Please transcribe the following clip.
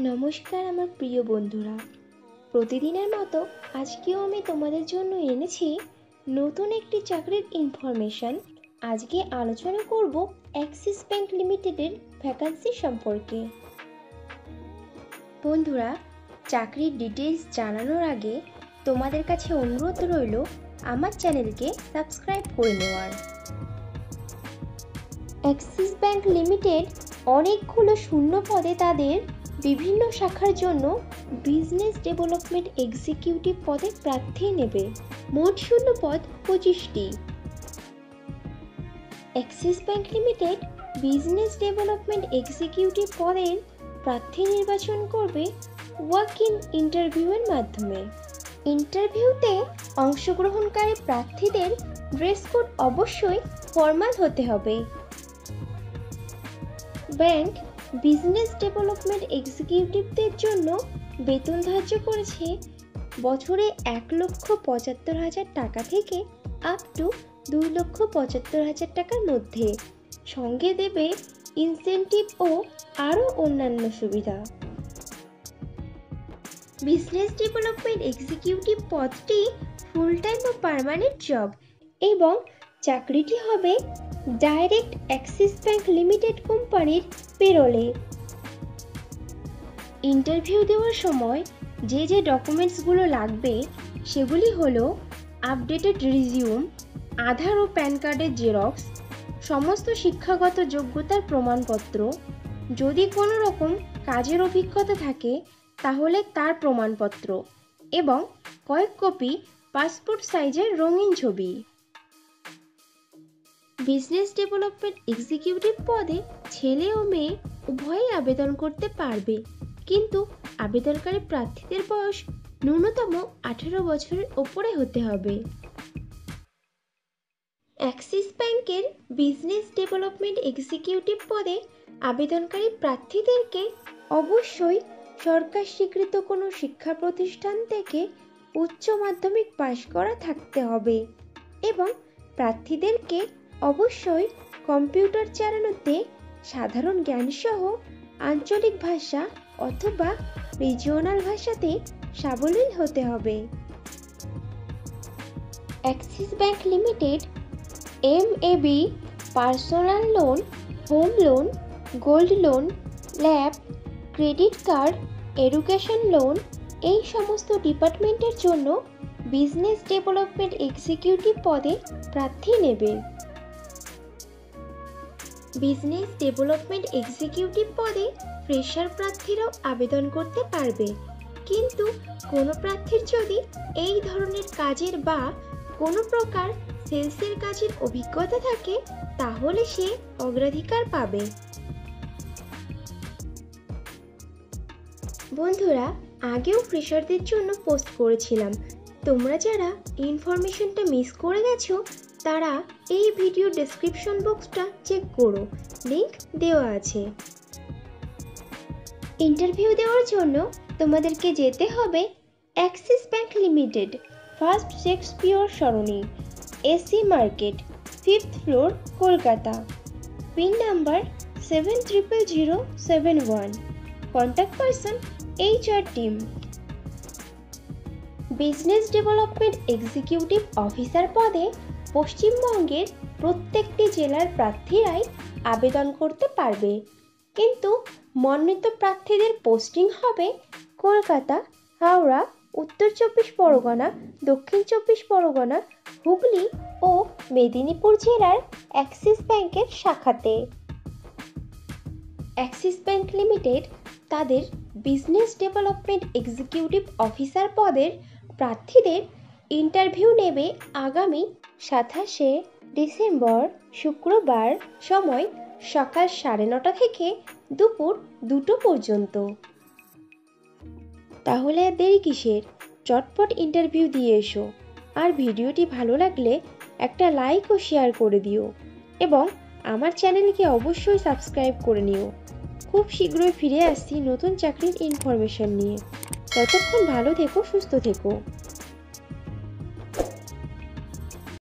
নমস্কার আমার প্রিয় বন্ধুরা, প্রতিদিনের মতো আজকেও আমি তোমাদের জন্য এনেছি নতুন একটি চাকরির ইনফরমেশন। আজকে আলোচনা করব অ্যাক্সিস ব্যাংক লিমিটেডের ভ্যাকান্সি সম্পর্কে। বন্ধুরা, চাকরির ডিটেইলস জানানোর আগে তোমাদের কাছে অনুরোধ রইল আমার চ্যানেলকে সাবস্ক্রাইব করে নেওয়ার। অ্যাক্সিস ব্যাংক লিমিটেড অনেকগুলো শূন্য পদে তাদের বিভিন্ন শাখার জন্য বিজনেস ডেভেলপমেন্ট এক্সিকিউটিভ পদে প্রার্থী নেবে। মোট শূন্য পদ 25টি। Axis bank limited business development executive পদের প্রার্থী নির্বাচন করবে ওয়াক ইন ইন্টারভিউয়ের মাধ্যমে। ইন্টারভিউতে অংশগ্রহণকারী প্রার্থীদের ড্রেস কোড অবশ্যই ফর্মাল হতে হবে। ব্যাংক বিজনেস ডেভেলপমেন্ট এক্সিকিউটিভদের জন্য বেতন ধার্য করেছে বছরে 1,75,000 টাকা থেকে আপ টু 2,75,000 টাকার মধ্যে। সঙ্গে দেবে ইনসেনটিভ ও আরও অন্যান্য সুবিধা। বিজনেস ডেভেলপমেন্ট এক্সিকিউটিভ পদটি ফুল টাইম ও পার্মানেন্ট জব এবং চাকরিটি হবে ডাইরেক্ট অ্যাক্সিস ব্যাংক লিমিটেড কোম্পানির পেরোলে। ইন্টারভিউ দেওয়ার সময় যে ডকুমেন্টসগুলো লাগবে সেগুলি হলো আপডেটেড রিজিউম, আধার ও প্যান কার্ডের জেরক্স, সমস্ত শিক্ষাগত যোগ্যতার প্রমাণপত্র, যদি কোনো রকম কাজের অভিজ্ঞতা থাকে তাহলে তার প্রমাণপত্র এবং কয়েক কপি পাসপোর্ট সাইজের রঙিন ছবি। বিজনেস ডেভেলপমেন্ট এক্সিকিউটিভ পদে ছেলে ও মেয়ে উভয়ই আবেদন করতে পারবে, কিন্তু আবেদনকারী প্রার্থীদের বয়স ন্যূনতম 18 বছরের ওপরে হতে হবে। অ্যাক্সিস ব্যাংকের বিজনেস ডেভেলপমেন্ট এক্সিকিউটিভ পদে আবেদনকারী প্রার্থীদেরকে অবশ্যই সরকার স্বীকৃত কোনো শিক্ষা প্রতিষ্ঠান থেকে উচ্চ মাধ্যমিক পাশ করা থাকতে হবে এবং প্রার্থীদেরকে অবশ্যই কম্পিউটার চালানোতে সাধারণ জ্ঞানসহ আঞ্চলিক ভাষা অথবা রিজিওনাল ভাষাতে সাবলীল হতে হবে। Axis bank limited MAB, personal loan, home loan, gold loan, lab, credit card, education loan এই সমস্ত ডিপার্টমেন্টের জন্য বিজনেস ডেভেলপমেন্ট এক্সিকিউটিভ পদে প্রার্থী নেবে। বিজনেস ডেভেলপমেন্ট এক্সিকিউটিভ পদে ফ্রেশার প্রার্থীরাও আবেদন করতে পারবে, কিন্তু কোনো প্রার্থীর যদি এই ধরনের কাজের বা কোনো প্রকার সেলসের কাজের অভিজ্ঞতা থাকে তাহলে সে অগ্রাধিকার পাবে। বন্ধুরা, আগেও ফ্রেশারদের জন্য পোস্ট করেছিলাম, তোমরা যারা ইনফরমেশনটা মিস করে গেছো তারা এই ভিডিও ডেসক্রিপশন বক্সটা চেক করো, লিংক দেওয়া আছে। ইন্টারভিউ দেওয়ার জন্য তোমাদেরকে যেতে হবে Axis bank limited, first Shakespeare সরণি, AC market, 5th floor, Kolkata. Pin number 700071। Contact person HR টিম। বিজনেস ডেভেলপমেন্ট এক্সিকিউটিভ অফিসার পদে পশ্চিমবঙ্গের প্রত্যেকটি জেলার প্রার্থীরাই আবেদন করতে পারবে, কিন্তু মনোনীত প্রার্থীদের পোস্টিং হবে কলকাতা, হাওড়া, উত্তর 24 পরগনা, দক্ষিণ 24 পরগনা, হুগলি ও মেদিনীপুর জেলার অ্যাক্সিস ব্যাংকের শাখাতে। অ্যাক্সিস ব্যাংক লিমিটেড তাদের বিজনেস ডেভেলপমেন্ট এক্সিকিউটিভ অফিসার পদের প্রার্থীদের ইন্টারভিউ নেবে আগামী 27শে ডিসেম্বর শুক্রবার, সময় সকাল 9:30 থেকে দুপুর 2টো পর্যন্ত। তাহলে আর দেরি কিসের, চটপট ইন্টারভিউ দিয়ে এসো। আর ভিডিওটি ভালো লাগলে একটা লাইক ও শেয়ার করে দিও এবং আমার চ্যানেলকে অবশ্যই সাবস্ক্রাইব করে নিও। খুব শীঘ্রই ফিরে আসছি নতুন চাকরির ইনফরমেশন নিয়ে। ততক্ষণ ভালো থেকো, সুস্থ থেকো।